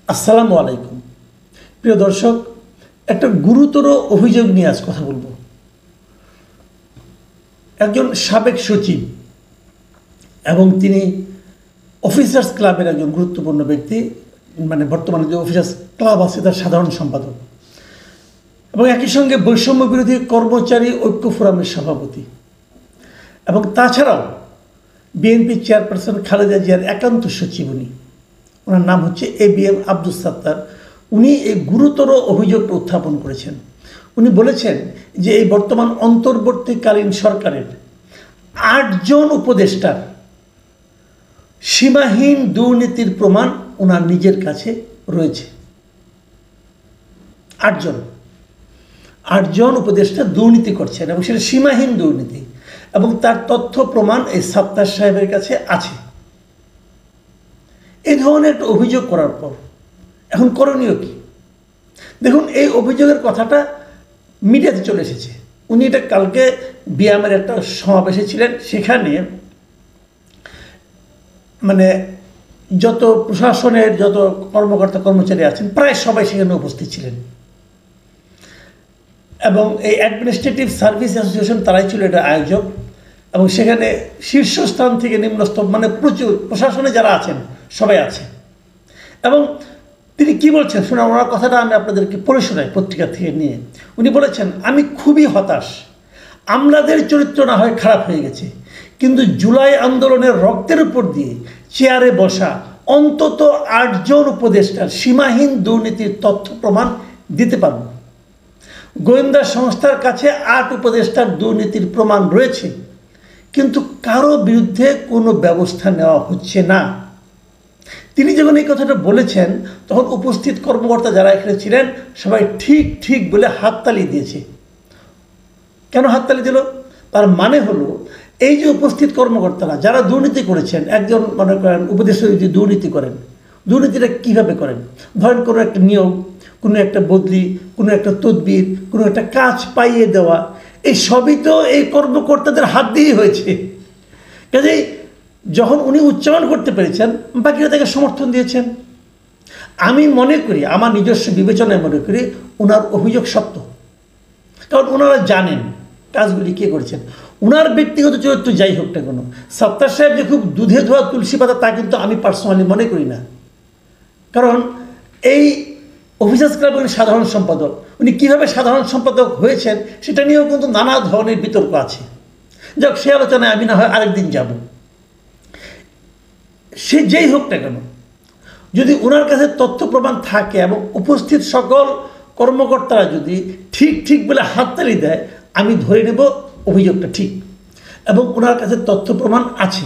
আসসালামু আলাইকুম প্রিয় দর্শক, একটা গুরুতর অভিযোগ নিয়ে আজ কথা বলবো। একজন সাবেক সচিব এবং তিনি অফিসার্স ক্লাবের একজন গুরুত্বপূর্ণ ব্যক্তি, মানে বর্তমানে যে অফিসার্স ক্লাব আছে তার সাধারণ সম্পাদক এবং একই সঙ্গে বৈষম্য বিরোধী কর্মচারী ঐক্য ফোরামের সভাপতি এবং তাছাড়াও বিএনপি চেয়ারপারসন খালেদা জিয়ার একান্ত সচিব। ওনার নাম হচ্ছে ABM আব্দুস সাত্তার। উনি এই গুরুতর অভিযোগটা উত্থাপন করেছেন। উনি বলেছেন যে এই বর্তমান অন্তর্বর্তীকালীন সরকারের 8 জন উপদেষ্টার সীমাহীন দুর্নীতির প্রমাণ ওনার নিজের কাছে রয়েছে। 8 জন উপদেষ্টা দুর্নীতি করছেন এবং সেটা সীমাহীন দুর্নীতি, এবং তার তথ্য প্রমাণ এই সাত্তার সাহেবের কাছে আছে। এই ধরনের একটা অভিযোগ করার পর এখন করণীয় কি? দেখুন, এই অভিযোগের কথাটা মিডিয়াতে চলে এসেছে। উনি এটা কালকে বিয়ামের একটা সমাবেশে ছিলেন, সেখানে মানে যত প্রশাসনের যত কর্মকর্তা কর্মচারী আছেন প্রায় সবাই সেখানে উপস্থিত ছিলেন, এবং এই অ্যাডমিনিস্ট্রেটিভ সার্ভিস অ্যাসোসিয়েশন তারাই ছিল এটা আয়োজক, এবং সেখানে শীর্ষস্থান থেকে নিম্নস্তর মানে প্রচুর প্রশাসনে যারা আছেন সবাই আছে। এবং তিনি কি বলছেন শুনে ওনার কথাটা আমি আপনাদেরকে পড়ে শোনাই পত্রিকা থেকে নিয়ে। উনি বলেছেন, আমি খুবই হতাশ, আমলাদের চরিত্র না হয় খারাপ হয়ে গেছে, কিন্তু জুলাই আন্দোলনের রক্তের উপর দিয়ে চেয়ারে বসা অন্তত 8 জন উপদেষ্টার সীমাহীন দুর্নীতির তথ্য প্রমাণ দিতে পারব। গোয়েন্দা সংস্থার কাছে 8 উপদেষ্টার দুর্নীতির প্রমাণ রয়েছে, কিন্তু কারো বিরুদ্ধে কোনো ব্যবস্থা নেওয়া হচ্ছে না। তিনি যখন এই কথাটা বলেছেন তখন উপস্থিত কর্মকর্তা যারা এখানে ছিলেন সবাই ঠিক ঠিক বলে হাততালি দিয়েছে। কেন হাততালি দিল? তার মানে হলো এই যে উপস্থিত কর্মকর্তারা যারা দুর্নীতি করেছেন, একজন মনে করেন উপদেষ্টা যদি দুর্নীতি করেন, দুর্নীতিটা কীভাবে করেন? ধরেন কোনো একটা নিয়োগ, কোনো একটা বদলি, কোনো একটা তদবির, কোনো একটা কাজ পাইয়ে দেওয়া, এই সবই তো এই কর্মকর্তাদের হাত দিয়েই হয়েছে। কাজেই যখন উনি উচ্চারণ করতে পেরেছেন, বাকিরা তাকে সমর্থন দিয়েছেন। আমি মনে করি, আমার নিজস্ব বিবেচনায় মনে করি ওনার অভিযোগ সত্য, কারণ ওনারা জানেন কাজগুলি কে করেছেন। ওনার ব্যক্তিগত চরিত্র যাই হোক না কেন, সাত্তার সাহেব যে খুব দুধে ধোয়া তুলসী পাতা তা কিন্তু আমি পার্সোনালি মনে করি না। কারণ এই অফিসার্স ক্লাবের সাধারণ সম্পাদক, উনি কীভাবে সাধারণ সম্পাদক হয়েছেন সেটা নিয়েও কিন্তু নানা ধরনের বিতর্ক আছে। যাক, সে আলোচনায় আমি না হয় আরেকদিন যাব। সে যেই হোক না কেন, যদি ওনার কাছে তথ্য প্রমাণ থাকে এবং উপস্থিত সকল কর্মকর্তারা যদি ঠিক ঠিক বলে হাততালি দেয়, আমি ধরে নেব অভিযোগটা ঠিক এবং ওনার কাছে তথ্য প্রমাণ আছে।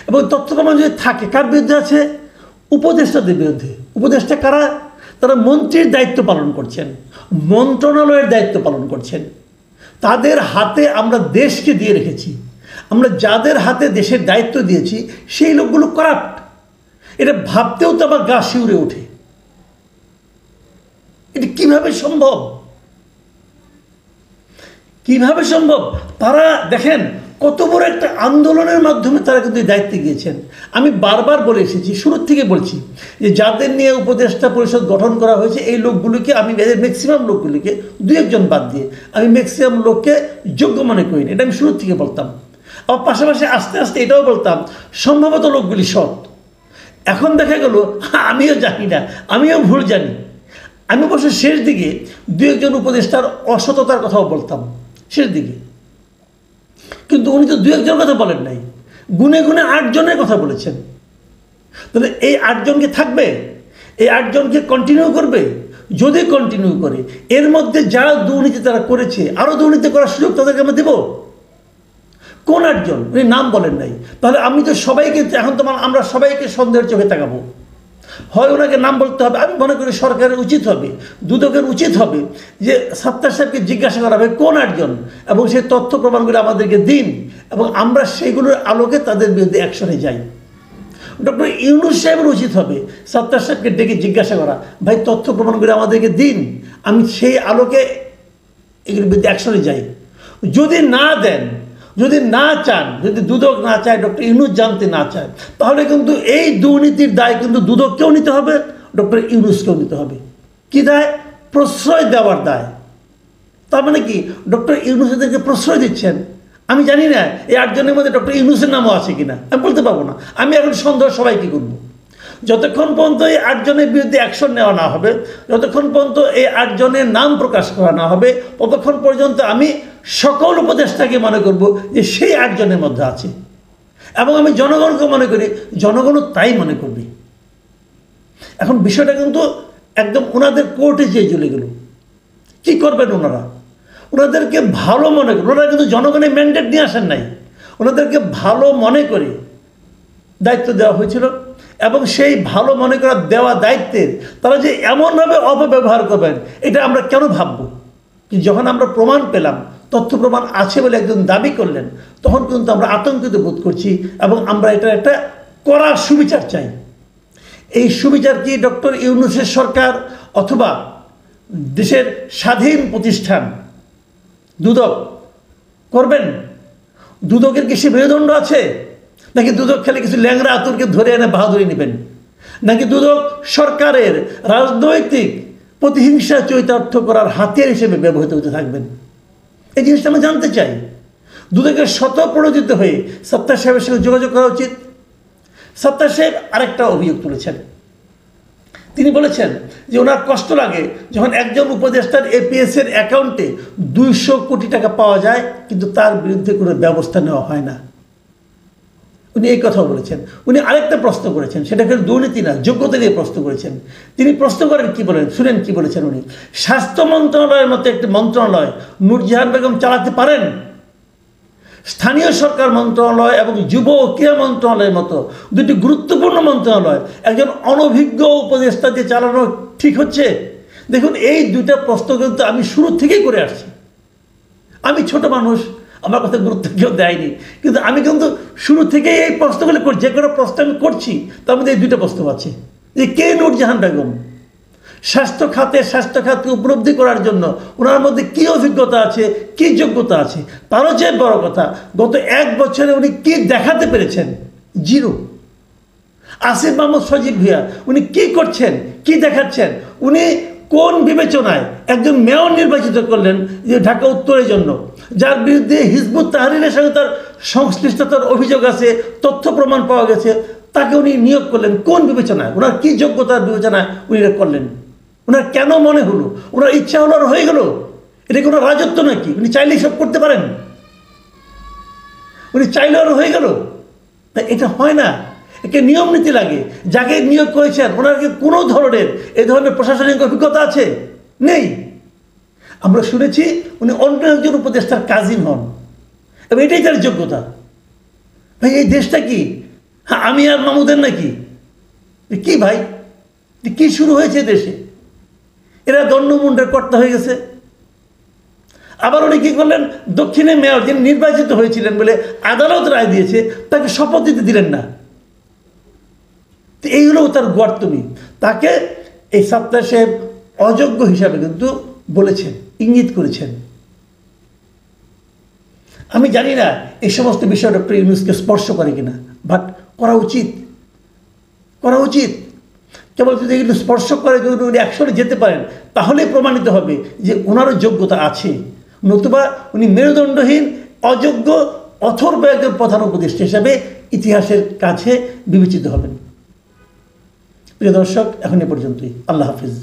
এবং তথ্য প্রমাণ যদি থাকে, কার বিরুদ্ধে আছে? উপদেষ্টাদের বিরুদ্ধে। উপদেষ্টা কারা? তারা মন্ত্রীর দায়িত্ব পালন করছেন, মন্ত্রণালয়ের দায়িত্ব পালন করছেন। তাদের হাতে আমরা দেশকে দিয়ে রেখেছি। আমরা যাদের হাতে দেশের দায়িত্ব দিয়েছি সেই লোকগুলো করাপ্ট। এটা ভাবতেও তো আমার গা শিউরে ওঠে। এটা কিভাবে সম্ভব? কিভাবে সম্ভব? তারা দেখেন কত বড় একটা আন্দোলনের মাধ্যমে তারা কিন্তু দায়িত্বে গিয়েছেন। আমি বারবার বলে এসেছি, শুরুর থেকে বলছি যে যাদের নিয়ে উপদেষ্টা পরিষদ গঠন করা হয়েছে এই লোকগুলোকে আমি ম্যাক্সিমাম লোকগুলিকে, 2-1 জন বাদ দিয়ে আমি ম্যাক্সিমাম লোককে যোগ্য মনে করি না। এটা আমি শুরুর থেকে বলতাম। আবার পাশাপাশি আস্তে আস্তে এটাও বলতাম সম্ভবত লোকগুলি সৎ। এখন দেখা গেল আমিও জানি না, আমিও ভুল জানি। আমি অবশ্য শেষ দিকে 2-1 জন উপদেষ্টার অসততার কথাও বলতাম শেষ দিকে, কিন্তু উনি তো 2-1 জনের কথা বলেন নাই, গুনে গুনে 8 জনের কথা বলেছেন। তাহলে এই 8 জনকে থাকবে? এই 8 জনকে কন্টিনিউ করবে? যদি কন্টিনিউ করে, এর মধ্যে যারা দুর্নীতি তারা করেছে আরও দুর্নীতি করার সুযোগ তাদেরকে আমরা দেব? কোন 8 জন? উনি নাম বলেন নাই। তাহলে আমি তো সবাইকে এখন আমরা সবাইকে সন্দেহের চোখে তাকাবো। হয় ওনাকে নাম বলতে হবে। আমি মনে করি সরকারের উচিত হবে, দুদকের উচিত হবে যে সাত্তার সাহেবকে জিজ্ঞাসা করা হবে কোন 8 জন, এবং সেই তথ্য প্রমাণগুলো আমাদেরকে দিন এবং আমরা সেইগুলোর আলোকে তাদের বিরুদ্ধে অ্যাকশনে যাই। ডক্টর ইউনূস সাহেবের উচিত হবে সাত্তার সাহেবকে ডেকে জিজ্ঞাসা করা, ভাই তথ্য প্রমাণগুলো আমাদেরকে দিন, আমি সেই আলোকে এগুলোর বিরুদ্ধে অ্যাকশনে যাই। যদি না দেন, যদি না চান, যদি দুদক না চায়, ডক্টর ইউনূস জানতে না চায়, তাহলে কিন্তু এই দুর্নীতির দায় কিন্তু দুদককেও নিতে হবে, ডক্টর ইউনূসকেও নিতে হবে। কি দায়? প্রশ্রয় দেওয়ার দায়। তার মানে কি ডক্টর ইউনূস এদেরকে প্রশ্রয় দিচ্ছেন? আমি জানি না এই 8 জনের মধ্যে ডক্টর ইউনূসের নামও আছে কিনা, আমি বলতে পারবো না। আমি এখন সন্দেহ সবাই কী করবো? যতক্ষণ পর্যন্ত এই 8 জনের বিরুদ্ধে অ্যাকশন নেওয়া না হবে, যতক্ষণ পর্যন্ত এই 8 জনের নাম প্রকাশ করা না হবে, ততক্ষণ পর্যন্ত আমি সকল উপদেষ্টাকে মনে করব যে সেই 8 জনের মধ্যে আছে। এবং আমি জনগণকে মনে করি, জনগণও তাই মনে করবে। এখন বিষয়টা কিন্তু একদম ওনাদের কোর্টে যেয়ে চলে গেল। কী করবেন ওনারা? ওনাদেরকে ভালো মনে করে, ওনারা কিন্তু জনগণের ম্যান্ডেট নিয়ে আসেন নাই, ওনাদেরকে ভালো মনে করে দায়িত্ব দেওয়া হয়েছিল। এবং সেই ভালো মনে করা দেওয়া দায়িত্বের তারা যে এমনভাবে অপব্যবহার করবেন, এটা আমরা কেন ভাবব? কি যখন আমরা প্রমাণ পেলাম, তথ্য প্রমাণ আছে বলে একজন দাবি করলেন, তখন কিন্তু আমরা আতঙ্কিত বোধ করছি এবং আমরা এটা একটা কড়া সুবিচার চাই। এই সুবিচার কি ডক্টর ইউনূসের সরকার অথবা দেশের স্বাধীন প্রতিষ্ঠান দুদক করবেন? দুদকের কি সে মেরুদণ্ড আছে? নাকি দুদক খেলে কিছু ল্যাংরা আতুরকে ধরে এনে বাহাদুরি নেবেন? নাকি দুদক সরকারের রাজনৈতিক প্রতিহিংসা চরিতার্থ করার হাতিয়ার হিসেবে ব্যবহৃত হতে থাকবেন? এই জিনিসটা আমরা জানতে চাই। দুদকের স্বতঃপ্রণোদিত হয়ে সত্তার সাহেবের সঙ্গে যোগাযোগ করা উচিত। সত্তার সাহেব আরেকটা অভিযোগ তুলেছেন। তিনি বলেছেন যে ওনার কষ্ট লাগে যখন একজন উপদেষ্টার এপিএসের অ্যাকাউন্টে 200 কোটি টাকা পাওয়া যায় কিন্তু তার বিরুদ্ধে কোনো ব্যবস্থা নেওয়া হয় না। উনি এই কথাও বলেছেন। উনি আরেকটা প্রশ্ন করেছেন, সেটাকে দুর্নীতি না, যোগ্যতা নিয়ে প্রশ্ন করেছেন। তিনি প্রশ্ন করেন কি বলেন, শুনেন কি বলেছেন উনি। স্বাস্থ্য মন্ত্রণালয়ের মতো একটি মন্ত্রণালয় নূরজাহান বেগম চালাতে পারেন? স্থানীয় সরকার মন্ত্রণালয় এবং যুব ও ক্রীড়া মন্ত্রণালয়ের মতো দুটি গুরুত্বপূর্ণ মন্ত্রণালয় একজন অনভিজ্ঞ উপদেষ্টা দিয়ে চালানো ঠিক হচ্ছে? দেখুন, এই দুইটা প্রশ্ন কিন্তু আমি শুরু থেকেই করে আসছি। আমি ছোট মানুষ, আমার কথা গুরুত্ব কেউ দেয়নি, কিন্তু আমি কিন্তু শুরু থেকেই এই প্রশ্নগুলো করছি। যে কোনো প্রশ্ন আমি করছি তার মধ্যে এই দুইটা প্রশ্ন আছে যে কে নূরজাহান বেগম, স্বাস্থ্য খাতকে উপলব্ধি করার জন্য ওনার মধ্যে কী অভিজ্ঞতা আছে, কী যোগ্যতা আছে। তারও চেয়ে বড় কথা, গত 1 বছরে উনি কী দেখাতে পেরেছেন? জিরো। আসিফ মাহমুদ সজীব ভুঁইয়া উনি কী করছেন, কী দেখাচ্ছেন? উনি কোন বিবেচনায় একজন মেয়র নির্বাচিত করলেন যে ঢাকা উত্তরের জন্য, যার বিরুদ্ধে হিজবুত তাহরিরের সঙ্গে তার সংশ্লিষ্টতার অভিযোগ আছে, তথ্য প্রমাণ পাওয়া গেছে, তাকে উনি নিয়োগ করলেন কোন বিবেচনায়? ওনার কী যোগ্যতার বিবেচনায় উনি এটা করলেন? ওনার কেন মনে হলো? ওনার ইচ্ছা হলো আর হয়ে গেল? এটা কোনো রাজত্ব নাকি? উনি চাইলেই সব করতে পারেন? উনি চাইলে আর হয়ে গেল? তা এটা হয় না। একে নিয়ম নীতি লাগে। যাকে নিয়োগ করেছেন ওনার কি কোনো ধরনের এই ধরনের প্রশাসনিক অভিজ্ঞতা আছে? নেই। আমরা শুনেছি উনি অন্য একজন উপদেষ্টার কাজিন হন এবং এটাই তার যোগ্যতা। ভাই, এই দেশটা কি আমি আর মামুদের নাকি? কি ভাই, কি শুরু হয়েছে দেশে? এরা দণ্ডমুণ্ডের কর্তা হয়ে গেছে। আবার উনি কী করলেন, দক্ষিণে মেয়র যিনি নির্বাচিত হয়েছিলেন বলে আদালত রায় দিয়েছে, তাকে শপথ দিতে দিলেন না। তো এই হলো তার গোয়ার্তমি। তাকে এই সত্তার সাহেব অযোগ্য হিসাবে কিন্তু বলেছেন, ইঙ্গিত করেছেন। আমি জানি না এই সমস্ত বিষয় ডক্টর ইউনূসকে স্পর্শ করে কিনা, বাট করা উচিত, করা উচিত। কেবল যদি এগুলো স্পর্শ করে, যদি উনি অ্যাকশনে যেতে পারেন, তাহলেই প্রমাণিত হবে যে ওনারও যোগ্যতা আছে। নতুবা উনি মেরুদণ্ডহীন, অযোগ্য, অথর্ব একজন প্রধান উপদেষ্টা হিসাবে ইতিহাসের কাছে বিবেচিত হবেন। প্রিয় দর্শক, এখন এ পর্যন্তই। আল্লাহ হাফিজ।